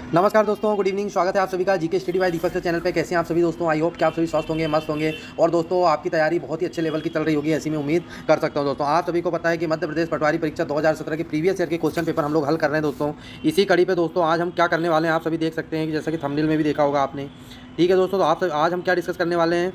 नमस्कार दोस्तों, good evening. स्वागत है आप सभी का जीके स्टडी बाय दीपक सर चैनल पे। कैसे हैं आप सभी दोस्तों? आई होप कि आप सभी स्वस्थ होंगे, मस्त होंगे और दोस्तों आपकी तैयारी बहुत ही अच्छे लेवल की चल रही होगी, ऐसी मैं उम्मीद कर सकता हूं। दोस्तों आप सभी को पता है कि मध्य प्रदेश पटवारी परीक्षा 2017 के प्रीवियस ईयर के क्वेश्चन पेपर हम लोग हल कर रहे हैं दोस्तों। इसी कड़ी पे दोस्तों आज हम क्या करने वाले हैं आप सभी देख सकते हैं कि जैसा कि थंबनेल में भी देखा होगा आपने। ठीक है दोस्तों, तो आज हम क्या डिस्कस करने वाले हैं?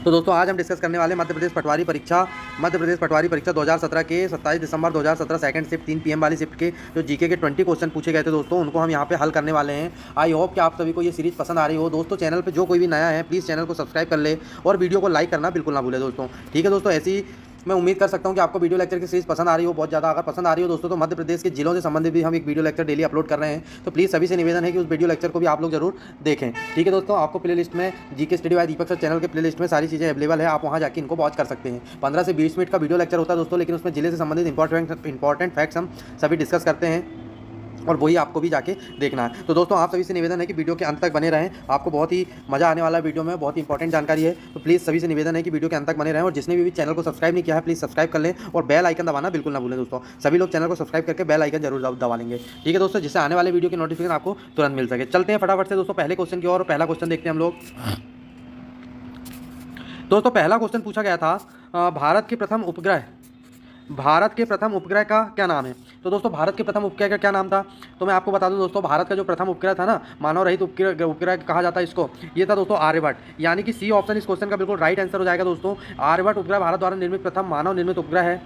तो दोस्तों आज हम डिस्कस करने वाले मध्य प्रदेश पटवारी परीक्षा 2017 के 27 दिसंबर 2017 सेकंड शिफ्ट 3 PM वाली शिफ्ट के जो जीके के 20 क्वेश्चन पूछे गए थे दोस्तों, उनको हम यहाँ पे हल करने वाले हैं। आई होप कि आप सभी को ये सीरीज़ पसंद आ रही हो। दोस्तों चैनल पे जो कोई भी नया है प्लीज़ चैनल को सब्सक्राइब कर ले और वीडियो को लाइक करना बिल्कुल ना भूले दोस्तों। ठीक है दोस्तों, ऐसी मैं उम्मीद कर सकता हूं कि आपको वीडियो लेक्चर की सीरीज पसंद आ रही हो बहुत ज़्यादा। अगर पसंद आ रही हो दोस्तों तो मध्य प्रदेश के जिलों से संबंधित भी हम एक वीडियो लेक्चर डेली अपलोड कर रहे हैं, तो प्लीज़ सभी से निवेदन है कि उस वीडियो लेक्चर को भी आप लोग जरूर देखें। ठीक है दोस्तों, आपको प्ले लिस्ट में जीके स्टडी बाय दीपक सर चैनल के प्ले लिस्ट में सारी चीज़ें अवेलेबल है, आप वहाँ जाकर इनको वॉच कर सकते हैं। 15 से 20 मिनट का वीडियो लेक्चर होता है दोस्तों, लेकिन उसमें जिले से संबंधित इंपॉर्टेंट फैक्ट्स हम सभी डिस्कस करते हैं और वही आपको भी जाके देखना है। तो दोस्तों आप सभी से निवेदन है कि वीडियो के अंत तक बने रहें, आपको बहुत ही मज़ा आने वाला है। वीडियो में बहुत ही इंपॉर्टेंट जानकारी है, तो प्लीज़ सभी से निवेदन है कि वीडियो के अंत तक बने रहें और जिसने भी चैनल को सब्सक्राइब नहीं किया है प्लीज़ सब्सक्राइब कर लें और बेल आइकन दबाना बिल्कुल ना भूलें दोस्तों। सभी लोग चैनल को सब्सक्राइब करके बेल आइकन जरूर दबा लेंगे। ठीक है दोस्तों, जिससे आने वाले वीडियो की नोटिफिकेशन आपको तुरंत मिल सके। चलते हैं फटाफट से दोस्तों पहले क्वेश्चन की ओर। पहला क्वेश्चन देखते हैं हम लोग। दोस्तों पहला क्वेश्चन पूछा गया था भारत के प्रथम उपग्रह का क्या नाम है? तो दोस्तों भारत के प्रथम उपग्रह का क्या नाम था? तो मैं आपको बता दूं दोस्तों, भारत का जो प्रथम उपग्रह था ना, मानव रहित उपग्रह कहा जाता है इसको, ये था दोस्तों आर्यभट्ट। यानी कि सी ऑप्शन इस क्वेश्चन का बिल्कुल राइट आंसर हो जाएगा दोस्तों। आर्यभट्ट उपग्रह भारत द्वारा निर्मित प्रथम मानव निर्मित उपग्रह है।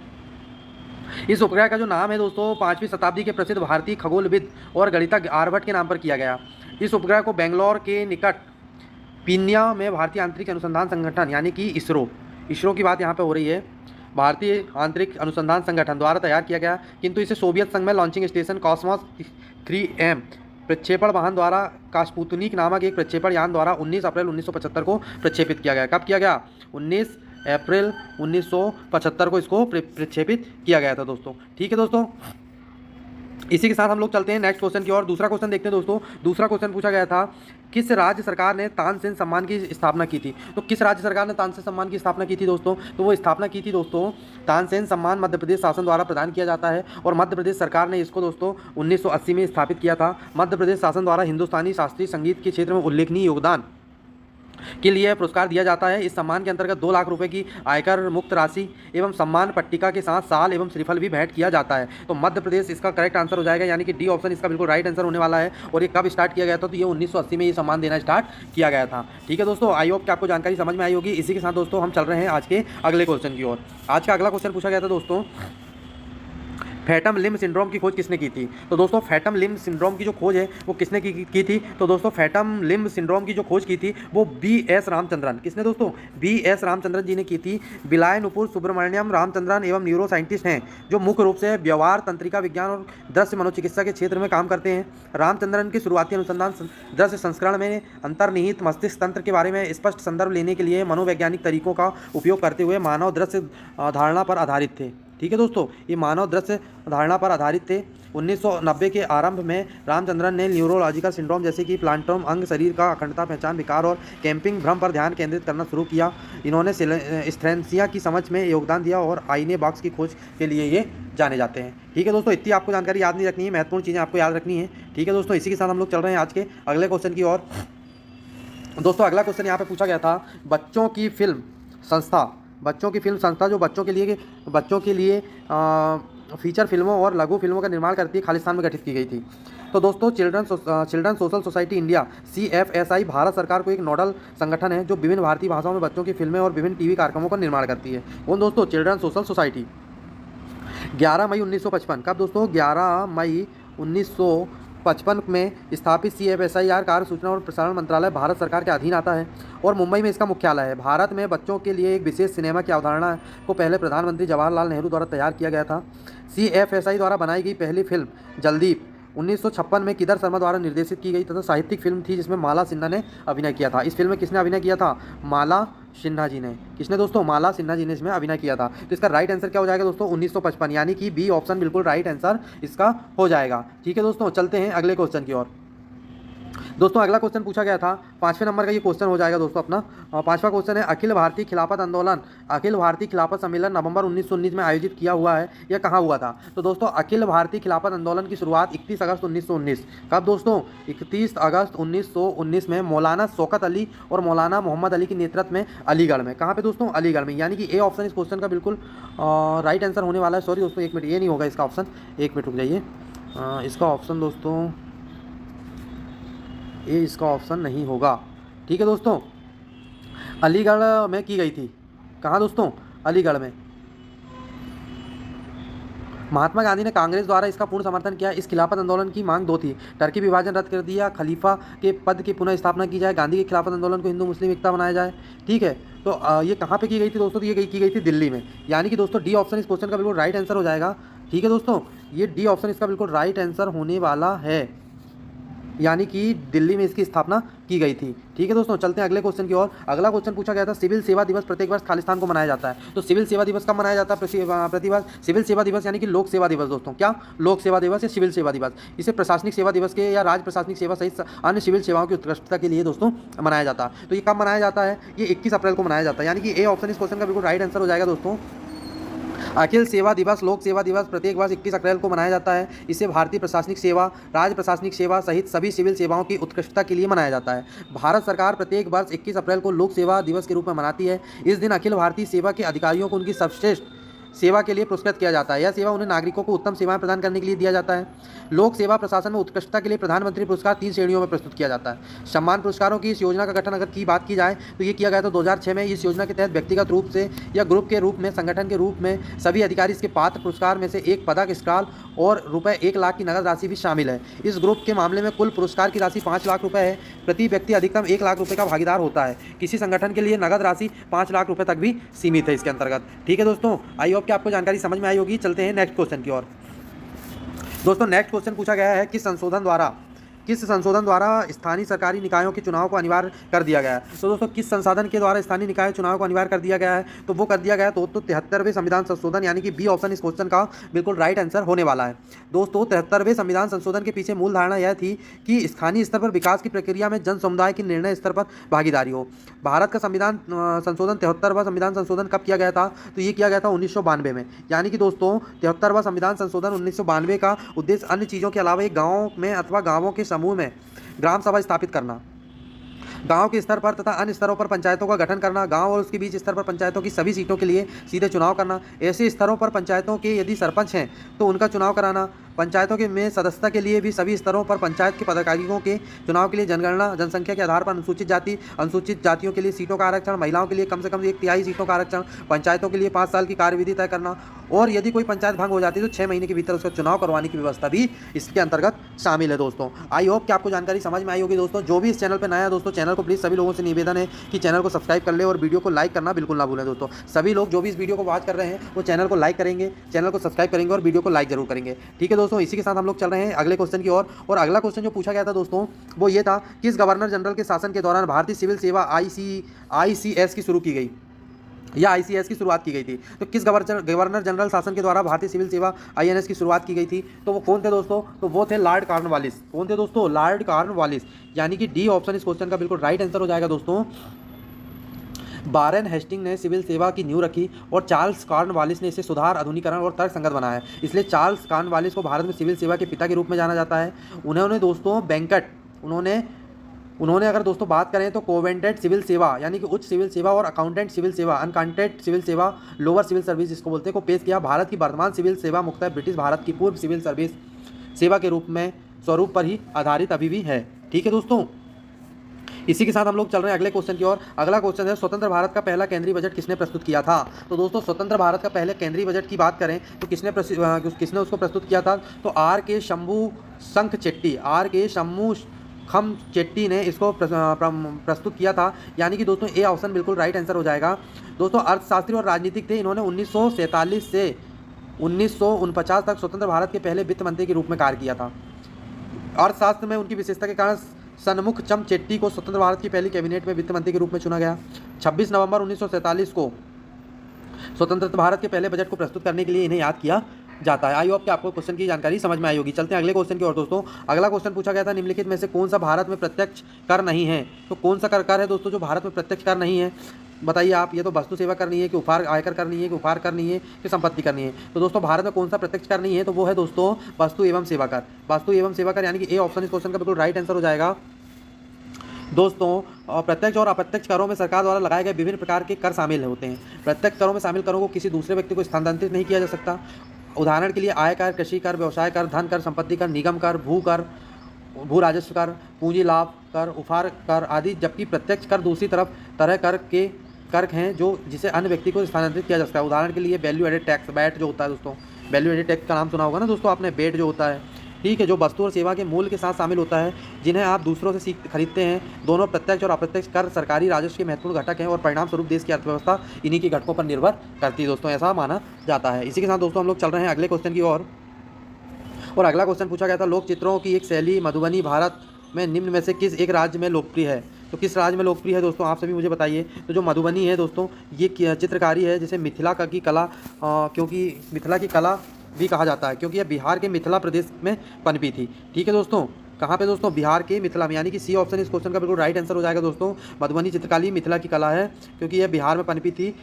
इस उपग्रह का जो नाम है दोस्तों 5वीं शताब्दी के प्रसिद्ध भारतीय खगोलविद और गणितज्ञ आर्यभट्ट के नाम पर किया गया। इस उपग्रह को बेंगलोर के निकट पीन्या में भारतीय अंतरिक्ष अनुसंधान संगठन यानी कि इसरो की बात यहाँ पे हो रही है, भारतीय अंतरिक्ष अनुसंधान संगठन द्वारा तैयार किया गया, किंतु इसे सोवियत संघ में लॉन्चिंग स्टेशन कॉस्मोस 3M प्रक्षेपण वाहन द्वारा कास्पुतनिक नामक एक प्रक्षेपण यान द्वारा 19 अप्रैल 1975 को प्रक्षेपित किया गया। कब किया गया? 19 अप्रैल 1975 को इसको प्रक्षेपित किया गया था दोस्तों। ठीक है दोस्तों, इसी के साथ हम लोग चलते हैं नेक्स्ट क्वेश्चन की ओर। दूसरा क्वेश्चन देखते हैं दोस्तों। दूसरा क्वेश्चन पूछा गया था किस राज्य सरकार ने तानसेन सम्मान की स्थापना की थी? तो किस राज्य सरकार ने तानसेन सम्मान की स्थापना की थी दोस्तों? तो वो स्थापना की थी दोस्तों, तानसेन सम्मान मध्य प्रदेश शासन द्वारा प्रदान किया जाता है और मध्य प्रदेश सरकार ने इसको दोस्तों 1980 में स्थापित किया था। मध्य प्रदेश शासन द्वारा हिंदुस्तानी शास्त्रीय संगीत के क्षेत्र में उल्लेखनीय योगदान के लिए पुरस्कार दिया जाता है। इस सम्मान के अंतर्गत 2 लाख रुपए की आयकर मुक्त राशि एवं सम्मान पट्टिका के साथ साल एवं श्रीफल भी भेंट किया जाता है। तो मध्य प्रदेश इसका करेक्ट आंसर हो जाएगा, यानी कि डी ऑप्शन इसका बिल्कुल राइट आंसर होने वाला है। और ये कब स्टार्ट किया गया था? तो ये 1980 में ये सम्मान देना स्टार्ट किया गया था। ठीक है दोस्तों, आई होप कि आपको जानकारी समझ में आई होगी। इसी के साथ दोस्तों हम चल रहे हैं आज के अगले क्वेश्चन की ओर। आज का अगला क्वेश्चन पूछा गया था दोस्तों, फैटम लिम्ब सिंड्रोम की खोज किसने की थी? तो दोस्तों फैटम लिम्ब सिंड्रोम की जो खोज है वो किसने की थी? तो दोस्तों फैटम लिम्ब सिंड्रोम की जो खोज की थी वो BS रामचंद्रन। किसने दोस्तों? BS रामचंद्रन जी ने की थी। बिलाय नुपुर सुब्रमण्यम रामचंद्रन एवं न्यूरो साइंटिस्ट हैं जो मुख्य रूप से व्यवहार तंत्रिका विज्ञान और दृश्य मनोचिकित्सा के क्षेत्र में काम करते हैं। रामचंद्रन की शुरुआती अनुसंधान दृश्य संस्करण में अंतर्निहित मस्तिष्क तंत्र के बारे में स्पष्ट संदर्भ लेने के लिए मनोवैज्ञानिक तरीकों का उपयोग करते हुए मानव दृश्य धारणा पर आधारित थे। ठीक है दोस्तों, ये मानव दृश्य धारणा पर आधारित थे। 1990 के आरंभ में रामचंद्रन ने न्यूरोलॉजिकल सिंड्रोम जैसे कि प्लांटम अंग, शरीर का अखंडता पहचान विकार और कैंपिंग भ्रम पर ध्यान केंद्रित करना शुरू किया। इन्होंने स्ट्रेंसिया की समझ में योगदान दिया और आईने बॉक्स की खोज के लिए ये जाने जाते हैं। ठीक है दोस्तों, इतनी आपको जानकारी याद नहीं रखनी है, महत्वपूर्ण चीज़ें आपको याद रखनी है। ठीक है दोस्तों, इसी के साथ हम लोग चल रहे हैं आज के अगले क्वेश्चन की ओर। दोस्तों अगला क्वेश्चन यहाँ पे पूछा गया था बच्चों की फिल्म संस्था जो बच्चों के लिए फीचर फिल्मों और लघु फिल्मों का निर्माण करती है, खालिस्तान में गठित की गई थी। तो दोस्तों children social society India CFSI Bharat सरकार को एक नोडल संगठन है जो विभिन्न भारतीय भाषाओं में बच्चों की फिल्में और विभिन्न टीवी कार्यक्रमों का निर्माण करती है। कौन दोस्तों? Children social society. 11 मई 1955, कब दोस्तों? 11 मई 1955 में स्थापित CFSI कार्य सूचना और प्रसारण मंत्रालय भारत सरकार के अधीन आता है और मुंबई में इसका मुख्यालय है। भारत में बच्चों के लिए एक विशेष सिनेमा की अवधारणा को पहले प्रधानमंत्री जवाहरलाल नेहरू द्वारा तैयार किया गया था। CFSI द्वारा बनाई गई पहली फिल्म जलदीप 1956 में किदर शर्मा द्वारा निर्देशित की गई तथा साहित्यिक फिल्म थी जिसमें माला सिन्हा ने अभिनय किया था। इस फिल्म में किसने अभिनय किया था? माला सिन्हा जी ने। किसने दोस्तों? माला सिन्हा जी ने इसमें अभिनय किया था। तो इसका राइट आंसर क्या हो जाएगा दोस्तों? 1955, यानी कि बी ऑप्शन बिल्कुल राइट आंसर इसका हो जाएगा। ठीक है दोस्तों, चलते हैं अगले क्वेश्चन की ओर। दोस्तों अगला क्वेश्चन पूछा गया था 5वें नंबर का ये क्वेश्चन हो जाएगा दोस्तों अपना। 5वां क्वेश्चन है अखिल भारतीय खिलाफत आंदोलन, अखिल भारतीय खिलाफत सम्मेलन नवंबर 1919 में आयोजित किया हुआ है, यह कहाँ हुआ था? तो दोस्तों अखिल भारतीय खिलाफत आंदोलन की शुरुआत 31 अगस्त 1919 कब दोस्तों? 31 अगस्त 1919 में मौलाना शौकत अली और मौलाना मोहम्मद अली के नेतृत्व में अलीगढ़ में। कहाँ पे दोस्तों? अलीगढ़ में। यानी कि ए ऑप्शन इस क्वेश्चन का बिल्कुल राइट आंसर होने वाला है। सॉरी दोस्तों, एक मिनट, ये नहीं होगा इसका ऑप्शन, एक मिनट रुक जाइए। इसका ऑप्शन दोस्तों ये इसका ऑप्शन नहीं होगा। ठीक है दोस्तों, अलीगढ़ में की गई थी। कहाँ दोस्तों? अलीगढ़ में। महात्मा गांधी ने कांग्रेस द्वारा इसका पूर्ण समर्थन किया। इस खिलाफत आंदोलन की मांग दो थी, टर्की विभाजन रद्द कर दिया, खलीफा के पद की पुनः स्थापना की जाए, गांधी के खिलाफत आंदोलन को हिंदू मुस्लिम एकता बनाया जाए। ठीक है, तो ये कहाँ पे की गई थी दोस्तों? तो ये की गई थी दिल्ली में। यानी कि दोस्तों डी ऑप्शन इस क्वेश्चन का बिल्कुल राइट आंसर हो जाएगा। ठीक है दोस्तों, ये डी ऑप्शन इसका बिल्कुल राइट आंसर होने वाला है, यानी कि दिल्ली में इसकी स्थापना की गई थी। ठीक है दोस्तों, चलते हैं अगले क्वेश्चन की ओर। अगला क्वेश्चन पूछा गया था सिविल सेवा दिवस प्रत्येक वर्ष खालिस्तान को मनाया जाता है। तो सिविल सेवा दिवस कब मनाया जाता है? प्रतिवर्ष सिविल सेवा दिवस यानी कि लोक सेवा दिवस दोस्तों। क्या? लोक सेवा दिवस या सिविल सेवा दिवस। इसे प्रशासनिक सेवा दिवस के या राज्य प्रशासनिक सेवा सहित अन्य सिविल सेवाओं की उत्कृष्टता के लिए दोस्तों मनाया जाता है। तो ये कब मनाया जाता है? ये 21 अप्रैल को मनाया जाता है। यानी कि ए ऑप्शन इस क्वेश्चन का बिल्कुल राइट आंसर हो जाएगा दोस्तों। अखिल सेवा दिवस, लोक सेवा दिवस प्रत्येक वर्ष 21 अप्रैल को मनाया जाता है। इसे भारतीय प्रशासनिक सेवा, राज्य प्रशासनिक सेवा सहित सभी सिविल सेवाओं की उत्कृष्टता के लिए मनाया जाता है। भारत सरकार प्रत्येक वर्ष 21 अप्रैल को लोक सेवा दिवस के रूप में मनाती है। इस दिन अखिल भारतीय सेवा के अधिकारियों को उनकी सर्वश्रेष्ठ सेवा के लिए पुरस्कृत किया जाता है। यह सेवा उन्हें नागरिकों को उत्तम सेवाएं प्रदान करने के लिए दिया जाता है। लोक सेवा प्रशासन में उत्कृष्टता के लिए प्रधानमंत्री पुरस्कार 3 श्रेणियों में प्रस्तुत किया जाता है। सम्मान पुरस्कारों की इस योजना का गठन अगर की बात की जाए तो ये किया गया था 2006 में। इस योजना के तहत व्यक्तिगत रूप से या ग्रुप के रूप में, संगठन के रूप में सभी अधिकारी इसके पात्र पुरस्कार में से एक पदक, स्क्रॉल और रुपये 1 लाख की नगद राशि भी शामिल है। इस ग्रुप के मामले में कुल पुरस्कार की राशि 5 लाख रुपये है। प्रति व्यक्ति अधिकतम 1 लाख रुपये का भागीदार होता है। किसी संगठन के लिए नगद राशि 5 लाख रुपये तक भी सीमित है इसके अंतर्गत। ठीक है दोस्तों, आई होप कि आपको जानकारी समझ में आई होगी। चलते हैं नेक्स्ट क्वेश्चन की ओर। दोस्तों नेक्स्ट क्वेश्चन पूछा गया है किस संशोधन द्वारा स्थानीय सरकारी निकायों के चुनाव को अनिवार्य कर दिया गया है। तो दोस्तों किस संसाधन के द्वारा स्थानीय निकाय चुनाव को अनिवार्य कर दिया गया है? तो वो कर दिया गया तो 73वें संविधान संशोधन, यानी कि बी ऑप्शन इस क्वेश्चन का बिल्कुल राइट आंसर होने वाला है। दोस्तों 73वें संविधान संशोधन के पीछे मूल धारणा यह थी कि स्थानीय स्तर पर विकास की प्रक्रिया में जन समुदाय की निर्णय स्तर पर भागीदारी हो। भारत का संविधान संशोधन 73वां संविधान संशोधन कब किया गया था? तो ये किया गया था 1992 में। यानी कि दोस्तों 73वां संविधान संशोधन 1992 का उद्देश्य अन्य चीज़ों के अलावा एक गाँव में अथवा गाँवों के समूह में ग्राम सभा स्थापित करना, गांव के स्तर पर तथा अन्य स्तरों पर पंचायतों का गठन करना, गांव और उसके बीच स्तर पर पंचायतों की सभी सीटों के लिए सीधे चुनाव करना, ऐसे स्तरों पर पंचायतों के यदि सरपंच हैं तो उनका चुनाव कराना, पंचायतों के में सदस्यता के लिए भी सभी स्तरों पर पंचायत के पदाधिकारियों के चुनाव के लिए जनगणना, जनसंख्या के आधार पर अनुसूचित जातियों के लिए सीटों का आरक्षण, महिलाओं के लिए कम से कम 1/3 सीटों का आरक्षण, पंचायतों के लिए 5 साल की कार्यविधि तय करना और यदि कोई पंचायत भंग हो जाती है तो 6 महीने के भीतर उसका चुनाव करवाने की व्यवस्था भी इसके अंतर्गत शामिल है। दोस्तों आई होप कि आपको जानकारी समझ में आई होगी। दोस्तों जो भी इस चैनल पर नया है दोस्तों, चैनल को प्लीज़ सभी लोगों से निवेदन है कि चैनल को सब्सक्राइब कर ले और वीडियो को लाइक करना बिल्कुल ना भूलें। दोस्तों सभी लोग जो भी इस वीडियो को वॉच कर रहे हैं वो चैनल को लाइक करेंगे, चैनल को सब्सक्राइब करेंगे और वीडियो को लाइक जरूर करेंगे। ठीक है दोस्तों, इसी के साथ हम लोग चल रहे हैं अगले क्वेश्चन की ओर। और अगला क्वेश्चन जो पूछा गया था दोस्तों वो ये था किस गवर्नर जनरल के शासन के दौरान भारतीय सिविल सेवा ICS की शुरू की गई या ICS की शुरुआत की गई थी? तो किस गवर्नर जनरल शासन के द्वारा भारतीय सिविल सेवा INS की शुरुआत की गई थी? तो वो कौन थे दोस्तों? तो वो थे लॉर्ड कॉर्नवालिस। कौन थे दोस्तों? Lord Cornwallis. यानी कि डी ऑप्शन इस क्वेश्चन का बिल्कुल राइट आंसर हो जाएगा दोस्तों। वारेन हेस्टिंग ने सिविल सेवा की नींव रखी और चार्ल्स कॉर्नवालिस ने इसे सुधार, आधुनिकरण और तर्कसंगत बनाया, इसलिए चार्ल्स कॉर्नवालिस को भारत में सिविल सेवा के पिता के रूप में जाना जाता है। उन्होंने दोस्तों उन्होंने अगर दोस्तों बात करें तो कोवेंटेड सिविल सेवा यानी कि उच्च सिविल सेवा और अकाउंटेंट सिविल सेवा, अनकाउंटेड सिविल सेवा, लोअर सिविल सर्विस इसको बोलते हैं, को पेश किया। भारत की वर्तमान सिविल सेवा मुख्यतः ब्रिटिश भारत की पूर्व सिविल सर्विस सेवा के रूप में स्वरूप पर ही आधारित अभी भी है। ठीक है दोस्तों, इसी के साथ हम लोग चल रहे हैं अगले क्वेश्चन की ओर। अगला क्वेश्चन है स्वतंत्र भारत का पहला केंद्रीय बजट किसने प्रस्तुत किया था? तो दोस्तों स्वतंत्र भारत का पहले केंद्रीय बजट की बात करें तो किसने उसको प्रस्तुत किया था? तो R.K. शंभू चेट्टी ने इसको प्रस्तुत किया था। यानी कि दोस्तों ए ऑप्शन बिल्कुल राइट आंसर हो जाएगा। दोस्तों अर्थशास्त्री और राजनीतिक थे। इन्होंने 1947 से 1949 तक स्वतंत्र भारत के पहले वित्त मंत्री के रूप में कार्य किया था। अर्थशास्त्र में उनकी विशेषता के कारण सन्मुखचम चेट्टी को स्वतंत्र भारत की पहली कैबिनेट में वित्त मंत्री के रूप में चुना गया। 26 नवंबर 1947 को स्वतंत्र भारत के पहले बजट को प्रस्तुत करने के लिए इन्हें याद किया जाता है। आई होप कि आपको क्वेश्चन की जानकारी समझ में आई होगी। चलते हैं अगले क्वेश्चन की ओर दोस्तों। अगला क्वेश्चन पूछा गया था निम्नलिखित में से कौन सा भारत में प्रत्यक्ष कर नहीं है। तो कौन सा कर है दोस्तों जो भारत में प्रत्यक्ष कर नहीं है, बताइए आप। ये तो वस्तु सेवा कर नहीं है, कि उपहार आयकर कर नहीं है, कि उपहार कर नहीं है, कि संपत्ति कर नहीं है। तो दोस्तों भारत में कौन सा प्रत्यक्ष कर नहीं है, तो वो है दोस्तों वस्तु एवं सेवा कर। वस्तु एवं सेवा कर यानी कि ए ऑप्शन इस क्वेश्चन का बिल्कुल राइट आंसर हो जाएगा दोस्तों। प्रत्यक्ष और अप्रत्यक्ष करों में सरकार द्वारा लगाए गए विभिन्न प्रकार के कर शामिल होते हैं। प्रत्यक्ष करों में शामिल करों को किसी दूसरे व्यक्ति को स्थानांतरित नहीं किया जा सकता। उदाहरण के लिए आय कर, कृषि कर, व्यवसाय कर, धन कर, संपत्ति कर, निगम कर, भू कर, भू राजस्व कर, पूंजी लाभ कर, उपहार कर आदि। जबकि प्रत्यक्ष कर दूसरी तरह कर हैं जो जिसे अन्य व्यक्ति को स्थानांतरित किया जा सकता है। उदाहरण के लिए वैल्यू एडेड टैक्स, वैट जो होता है दोस्तों, वैल्यू एडेड टैक्स का नाम सुना होगा ना दोस्तों आपने, वेट जो होता है, ठीक है, जो वस्तु और सेवा के मूल्य के साथ शामिल होता है जिन्हें आप दूसरों से खरीदते हैं। दोनों प्रत्यक्ष और अप्रत्यक्ष कर सरकारी राजस्व के महत्वपूर्ण घटक हैं और परिणाम स्वरूप देश की अर्थव्यवस्था इन्हीं के घटकों पर निर्भर करती है दोस्तों, ऐसा माना जाता है। इसी के साथ दोस्तों हम लोग चल रहे हैं अगले क्वेश्चन की ओर। और अगला क्वेश्चन पूछा गया था लोक चित्रों की एक शैली मधुबनी भारत में निम्न में से किस एक राज्य में लोकप्रिय है। तो किस राज्य में लोकप्रिय है दोस्तों, आप सभी मुझे बताइए। तो जो मधुबनी है दोस्तों, ये चित्रकारी है जिसे मिथिला की कला, क्योंकि मिथिला की कला भी कहा जाता है क्योंकि यह बिहार के मिथिला प्रदेश में पनपी थी। ठीक है दोस्तों, कहाँ पे दोस्तों, बिहार के मिथिला में, यानी कि सी ऑप्शन इस क्वेश्चन का बिल्कुल राइट आंसर हो जाएगा दोस्तों। मधुबनी चित्रकारी मिथिला की कला है क्योंकि यह बिहार में पनपी थी।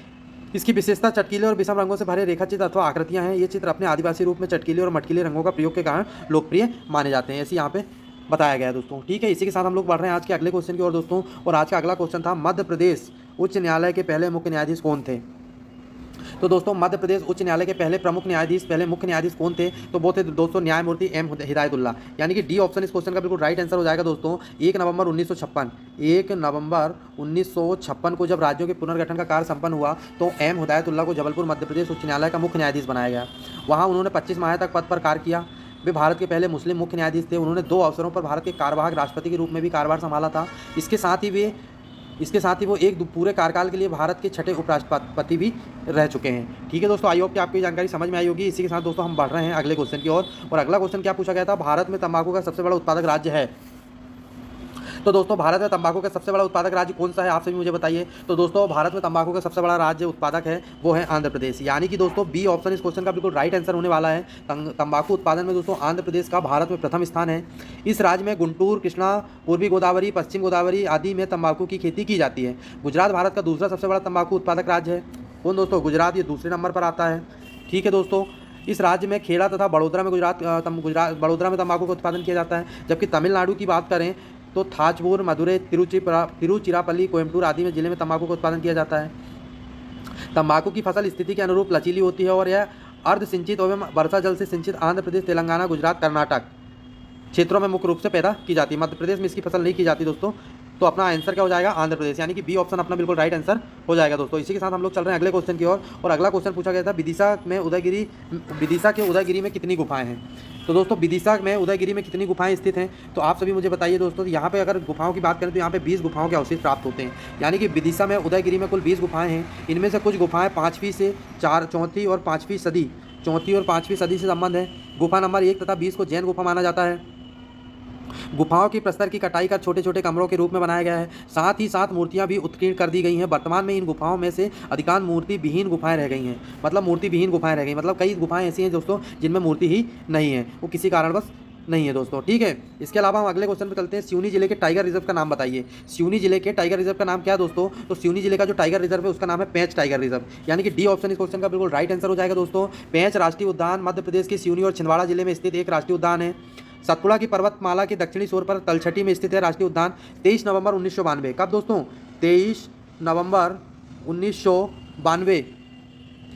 इसकी विशेषता चटकीले और विषम रंगों से भरे रेखाचित्र अथवा आकृतियां हैं। ये चित्र अपने आदिवासी रूप में चटकीले और मटकीले रंगों का प्रयोग के कारण लोकप्रिय माने जाते हैं, ऐसे यहाँ पे बताया गया है दोस्तों। ठीक है, इसी के साथ हम लोग बढ़ रहे हैं आज के अगले क्वेश्चन की ओर दोस्तों। और आज का अगला क्वेश्चन था मध्य प्रदेश उच्च न्यायालय के पहले मुख्य न्यायाधीश कौन थे। तो दोस्तों मध्य प्रदेश उच्च न्यायालय के पहले मुख्य न्यायाधीश कौन थे, तो वो थे दोस्तों न्यायमूर्ति एम हिदायतुल्लाह, यानी कि डी ऑप्शन इस क्वेश्चन का बिल्कुल राइट आंसर हो जाएगा दोस्तों। 1 नवंबर 1956 को जब राज्यों के पुनर्गठन का कार्य संपन्न हुआ तो एम हिदायतुल्लाह को जबलपुर मध्य प्रदेश उच्च न्यायालय का मुख्य न्यायाधीश बनाया गया। वहाँ उन्होंने 25 माह तक पद पर कार्य किया। वे भारत के पहले मुस्लिम मुख्य न्यायाधीश थे। उन्होंने 2 अवसरों पर भारत के कार्यवाहक राष्ट्रपति के रूप में भी कार्यभार संभाला था। इसके साथ ही वो एक पूरे कार्यकाल के लिए भारत के 6ठे उपराष्ट्रपति भी रह चुके हैं। ठीक है दोस्तों, आई होप कि आपको ये जानकारी समझ में आई होगी। इसी के साथ दोस्तों हम बढ़ रहे हैं अगले क्वेश्चन की ओर। और अगला क्वेश्चन क्या पूछा गया था, भारत में तंबाकू का सबसे बड़ा उत्पादक राज्य है। तो दोस्तों भारत में तंबाकू का सबसे बड़ा उत्पादक राज्य कौन सा है, आप सभी मुझे बताइए। तो दोस्तों भारत में तंबाकू का सबसे बड़ा राज्य उत्पादक है वो है आंध्र प्रदेश, यानी कि दोस्तों बी ऑप्शन इस क्वेश्चन का बिल्कुल राइट आंसर होने वाला है। तंबाकू उत्पादन में दोस्तों आंध्र प्रदेश का भारत में प्रथम स्थान है। इस राज्य में गुंटूर, कृष्णा, पूर्वी गोदावरी, पश्चिम गोदावरी आदि में तंबाकू की खेती की जाती है। गुजरात भारत का दूसरा सबसे बड़ा तंबाकू उत्पादक राज्य है। कौन दोस्तों, गुजरात, ये दूसरे नंबर पर आता है। ठीक है दोस्तों, इस राज्य में खेड़ा तथा बड़ोदरा में बड़ोदरा में तंबाकू का उत्पादन किया जाता है। जबकि तमिलनाडु की बात करें तो थाजपुर, मदुरै, तिरुचिरापल्ली, कोयम्बटूर आदि में जिले में तंबाकू का उत्पादन किया जाता है। तंबाकू की फसल स्थिति के अनुरूप लचीली होती है और यह अर्ध सिंचित एवं वर्षा जल से सिंचित आंध्र प्रदेश, तेलंगाना, गुजरात, कर्नाटक क्षेत्रों में मुख्य रूप से पैदा की जाती है। मध्य प्रदेश में इसकी फसल नहीं की जाती दोस्तों। तो अपना आंसर क्या हो जाएगा, आंध्र प्रदेश, यानी कि बी ऑप्शन अपना बिल्कुल राइट आंसर हो जाएगा दोस्तों। इसी के साथ हम लोग चल रहे हैं अगले क्वेश्चन की ओर। और अगला क्वेश्चन पूछा गया था विदिशा के उदयगिरी में कितनी गुफाएं हैं। तो दोस्तों विदिशा में उदयगिरी में कितनी गुफाएं स्थित हैं, तो आप सभी मुझे बताइए दोस्तों। यहाँ पे अगर गुफाओं की बात करें तो यहाँ पे 20 गुफाओं के अवशेष प्राप्त होते हैं, यानी कि विदिशा में उदयगिरी में कुल 20 गुफाएं हैं। इनमें से कुछ गुफाएं 5वीं से 4वीं और 5वीं सदी से संबंध है। गुफा नंबर 1 तथा 20 को जैन गुफा माना जाता है। गुफाओं की प्रस्तर की कटाई कर छोटे छोटे कमरों के रूप में बनाया गया है। साथ ही साथ मूर्तियां भी उत्कीर्ण कर दी गई हैं। वर्तमान में इन गुफाओं में से अधिकांश मूर्ति विहीन गुफाएं रह गई हैं, मतलब कई गुफाएं ऐसी हैं दोस्तों जिनमें मूर्ति ही नहीं है, वो किसी कारणवश नहीं है दोस्तों। ठीक है, इसके अलावा हम अगले क्वेश्चन पे चलते हैं। सिवनी जिले के टाइगर रिजर्व का नाम बताइए। सिवनी जिले के टाइगर रिजर्व का नाम क्या है दोस्तों, तो सिवनी जिले का जो टाइगर रिजर्व है उसका नाम है पेंच टाइगर रिजर्व, यानी कि डी ऑप्शन इस क्वेश्चन का बिल्कुल राइट आंसर हो जाएगा दोस्तों। पेंच राष्ट्रीय उद्यान मध्य प्रदेश के सिवनी और छिंदवाड़ा जिले में स्थित एक राष्ट्रीय उद्यान है। सतपुड़ा की पर्वतमाला के दक्षिणी छोर पर तलछटी में स्थित है राष्ट्रीय उद्यान। 23 नवंबर 1992, कब दोस्तों, 23 नवंबर 1992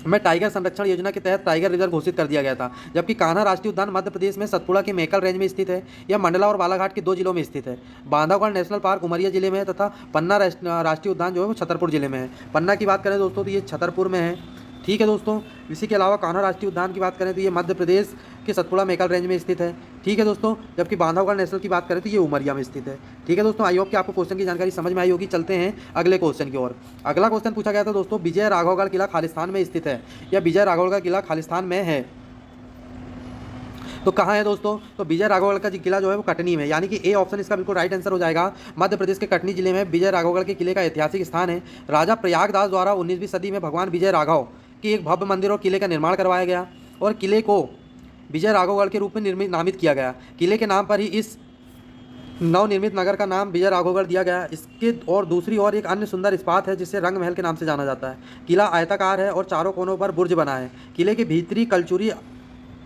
में टाइगर संरक्षण योजना के तहत टाइगर रिजर्व घोषित कर दिया गया था। जबकि कान्हा राष्ट्रीय उद्यान मध्य प्रदेश में सतपुड़ा के मेकल रेंज में स्थित है। यह मंडला और बालाघाट के 2 जिलों में स्थित है। बांधवगढ़ नेशनल पार्क उमरिया जिले में है तथा पन्ना राष्ट्रीय उद्यान जो है वो छतरपुर जिले में है। पन्ना की बात करें दोस्तों तो ये छतरपुर में है। ठीक है दोस्तों, इसी के अलावा कान्हा राष्ट्रीय उद्यान की बात करें तो ये मध्य प्रदेश के सतपुड़ा मेकल रेंज में स्थित है। ठीक है दोस्तों, जबकि बांधवगढ़ नेशनल की बात करें तो ये उमरिया में स्थित है। ठीक है दोस्तों, आई होप कि आपको क्वेश्चन की जानकारी समझ में आई होगी। चलते हैं अगले क्वेश्चन की ओर। अगला क्वेश्चन पूछा गया था दोस्तों विजय राघवगढ़ किला खालिस्तान में स्थित है। या विजय राघवगढ़ किला खालिस्तान में है, तो कहाँ है दोस्तों, तो विजय राघवगढ़ का किला जो है वो कटनी में, यानी कि ए ऑप्शन इसका बिल्कुल राइट आंसर हो जाएगा। मध्य प्रदेश के कटनी जिले में विजय राघवगढ़ के किले का ऐतिहासिक स्थान है। राजा प्रयागदास द्वारा 19वीं सदी में भगवान विजय राघव की एक भव्य मंदिर और किले का निर्माण करवाया गया। और किले को विजय राघवगढ़ के रूप में नामित किया गया। किले के नाम पर ही इस नवनिर्मित नगर का नाम विजय राघवगढ़ दिया गया। इसके और दूसरी ओर एक अन्य सुंदर इस्पात है जिसे रंग महल के नाम से जाना जाता है। किला आयताकार है और चारों कोनों पर बुर्ज बना है। किले के भीतरी कलचुरी,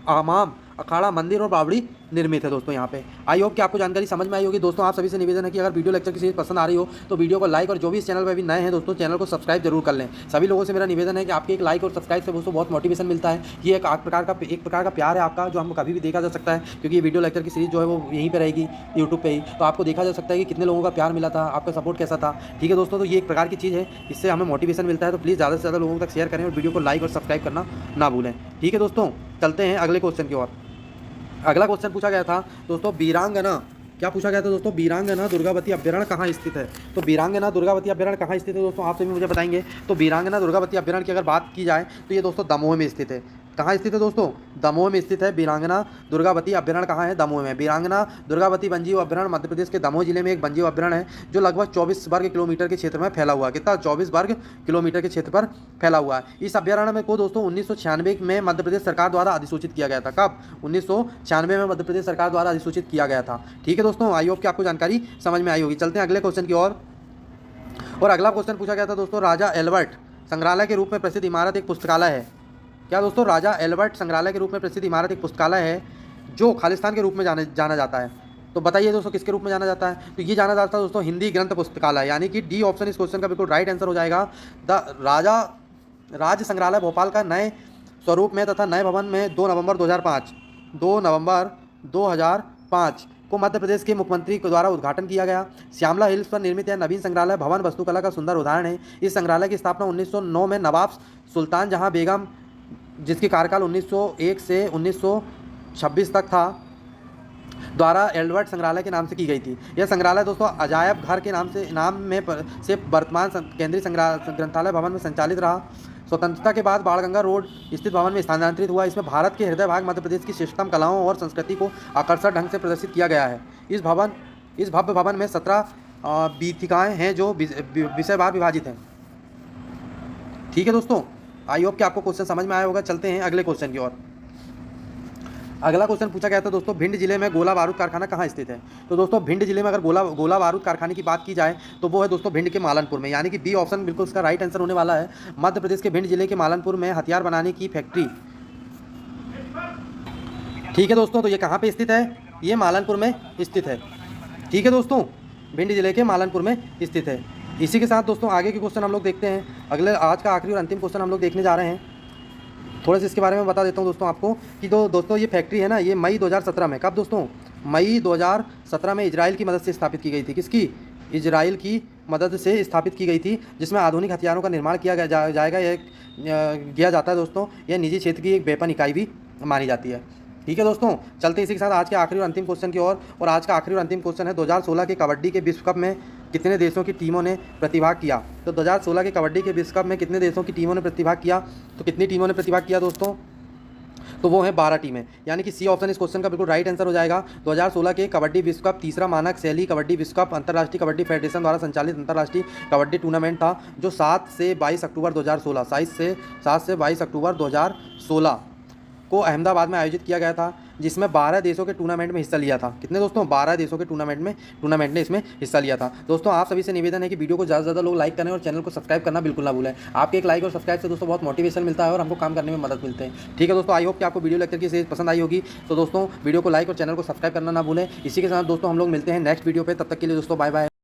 आमाम, अखाड़ा, मंदिर और बावड़ी निर्मित है दोस्तों यहाँ पे। आई होप कि आपको जानकारी समझ में आई होगी। दोस्तों आप सभी से निवेदन है कि अगर वीडियो लेक्चर की सीरीज पसंद आ रही हो तो वीडियो को लाइक, और जो भी इस चैनल पर अभी नए हैं दोस्तों चैनल को सब्सक्राइब जरूर कर लें। सभी लोगों से मेरा निवेदन है कि आपके एक लाइक और सब्सक्राइब से दोस्तों बहुत मोटिवेशन मिलता है। ये एक प्रकार का प्यार है आपका जो हमको कभी भी देखा जा सकता है, क्योंकि ये वीडियो लेक्चर की सीरीज जो है वो यहीं पर रहेगी यूट्यूब पर ही, तो आपको देखा जा सकता है कि कितने लोगों का प्यार मिला था, आपका सपोर्ट कैसा था। ठीक है दोस्तों, तो ये एक प्रकार की चीज़ है, इससे हमें मोटिवेशन मिलता है। तो प्लीज़ ज़्यादा से ज़्यादा लोगों तक शेयर करें और वीडियो को लाइक और सब्सक्राइब करना ना भूलें। ठीक है दोस्तों, चलते हैं अगले क्वेश्चन की ओर। अगला क्वेश्चन पूछा गया था दोस्तों, वीरांगना, क्या पूछा गया था दोस्तों, वीरांगना दुर्गावती अभ्यारण्य कहाँ स्थित है। तो वीरांगना दुर्गावती अभ्यारण्य कहाँ स्थित है दोस्तों, आप सभी मुझे बताएंगे। तो वीरांगना दुर्गावती अभ्यारण्य की अगर बात की जाए तो ये दोस्तों दमोह में स्थित है। कहाँ स्थित है दोस्तों, दमोह में स्थित है। वीरांगना दुर्गावती अभ्यारण्य कहाँ है, दमोह में। वीरांगना दुर्गावती वन्यजीव अभ्यारण्य मध्य प्रदेश के दमोह जिले में एक वन्यजीव अभ्यारण्य है जो लगभग 24 वर्ग किलोमीटर के क्षेत्र में फैला हुआ है। कितना, 24 वर्ग किलोमीटर के क्षेत्र पर फैला हुआ है। इस अभ्यारण्य में को दोस्तों 1996 में मध्य प्रदेश सरकार द्वारा अधिसूचित किया गया था। कब, 1996 में मध्य प्रदेश सरकार द्वारा अधिसूचित किया गया था। ठीक है दोस्तों, आई होप कि आपको जानकारी समझ में आई होगी। चलते हैं अगले क्वेश्चन की ओर। और अगला क्वेश्चन पूछा गया था दोस्तों, राजा एल्बर्ट संग्रहालय के रूप में प्रसिद्ध इमारत एक पुस्तकालय है। क्या दोस्तों, राजा एल्बर्ट संग्रहालय के रूप में प्रसिद्ध इमारत एक पुस्तकालय है जो खालिस्तान के रूप में जाना जाता है। तो बताइए दोस्तों किसके रूप में जाना जाता है। तो ये जाना जाता है दोस्तों हिंदी ग्रंथ पुस्तकालय, यानी कि डी ऑप्शन इस क्वेश्चन का बिल्कुल राइट आंसर हो जाएगा। द राज संग्रहालय भोपाल का नए स्वरूप में तथा नए भवन में 2 नवंबर 2005 को मध्य प्रदेश के मुख्यमंत्री के द्वारा उद्घाटन किया गया। श्यामला हिल्स पर निर्मित यह नवीन संग्रहालय भवन वास्तुकला का सुंदर उदाहरण है। इस संग्रहालय की स्थापना 1909 में नवाब सुल्तान जहां बेगम, जिसकी कार्यकाल 1901 से 1926 तक था, द्वारा एल्बर्ट संग्रहालय के नाम से की गई थी। यह संग्रहालय दोस्तों अजायब घर के नाम से वर्तमान केंद्रीय ग्रंथालय भवन में संचालित रहा। स्वतंत्रता के बाद बाणगंगा रोड स्थित भवन में स्थानांतरित हुआ। इसमें भारत के हृदय भाग मध्य प्रदेश की श्रेष्ठतम कलाओं और संस्कृति को आकर्षक ढंग से प्रदर्शित किया गया है। इस भव्य भवन में 17 बीथिकाएँ हैं जो विषयवार विभाजित हैं। ठीक है दोस्तों, आई होप कि आपको क्वेश्चन समझ में आया होगा। चलते हैं अगले क्वेश्चन की ओर। अगला क्वेश्चन पूछा गया था दोस्तों, भिंड जिले में गोला बारूद कारखाना कहाँ स्थित है। तो दोस्तों भिंड जिले में अगर गोला बारूद कारखाने की बात की जाए तो वो है दोस्तों भिंड के मालनपुर में, यानी कि बी ऑप्शन बिल्कुल उसका राइट आंसर होने वाला है। मध्य प्रदेश के भिंड जिले के मालनपुर में हथियार बनाने की फैक्ट्री। ठीक है दोस्तों, तो ये कहाँ पे स्थित है, ये मालनपुर में स्थित है। ठीक है दोस्तों, भिंड जिले के मालनपुर में स्थित है। इसी के साथ दोस्तों आगे के क्वेश्चन हम लोग देखते हैं। अगले आज का आखिरी और अंतिम क्वेश्चन हम लोग देखने जा रहे हैं। थोड़ा सा इसके बारे में बता देता हूँ दोस्तों आपको कि दोस्तों ये फैक्ट्री है ना, ये मई 2017 में, कब दोस्तों, मई 2017 में इजराइल की मदद से स्थापित की गई थी। किसकी, इजराइल की मदद से स्थापित की गई थी, जिसमें आधुनिक हथियारों का निर्माण किया जाएगा। यह किया जाता है दोस्तों। यह निजी क्षेत्र की एक वेपन इकाई भी मानी जाती है। ठीक है दोस्तों, चलते इसी के साथ आज के आखिरी और अंतिम क्वेश्चन की ओर। और आज का आखिरी और अंतिम क्वेश्चन है, 2016 के कबड्डी के विश्व कप में कितने देशों की टीमों ने प्रतिभाग किया। तो 2016 के कबड्डी के विश्व कप में कितने देशों की टीमों ने प्रतिभाग किया। तो कितनी टीमों ने प्रतिभाग किया दोस्तों, तो वो है 12 टीमें, यानी कि सी ऑप्शन इस क्वेश्चन का बिल्कुल राइट आंसर हो जाएगा। 2016 के कबड्डी विश्व कप तीसरा मानक शैली कबड्डी विश्व कप अंतर्राष्ट्रीय कबड्डी फेडरेशन द्वारा संचालित अंतर्राष्ट्रीय कबड्डी टूर्नामेंट था, जो 7 से 22 अक्टूबर 2016 को अहमदाबाद में आयोजित किया गया था, जिसमें 12 देशों के टूर्नामेंट में हिस्सा लिया था। कितने दोस्तों, 12 देशों के टूर्नामेंट ने इसमें हिस्सा लिया था। दोस्तों आप सभी से निवेदन है कि वीडियो को ज़्यादा से ज़्यादा लोग लाइक करें और चैनल को सब्सक्राइब करना बिल्कुल ना भूलें। आपके एक लाइक और सब्सक्राइब से दोस्तों बहुत मोटिवेशन मिलता है और हमको काम करने में मदद मिलते हैं। ठीक है दोस्तों, आई होप कि आपको वीडियो लेक्चर की सीरीज पसंद आई होगी। तो दोस्तों वीडियो को लाइक और चैनल को सब्सक्राइब करना ना भूलें। इसी के साथ दोस्तों हम लोग मिलते हैं नेक्स्ट वीडियो पर। तब तक के लिए दोस्तों बाय बाय।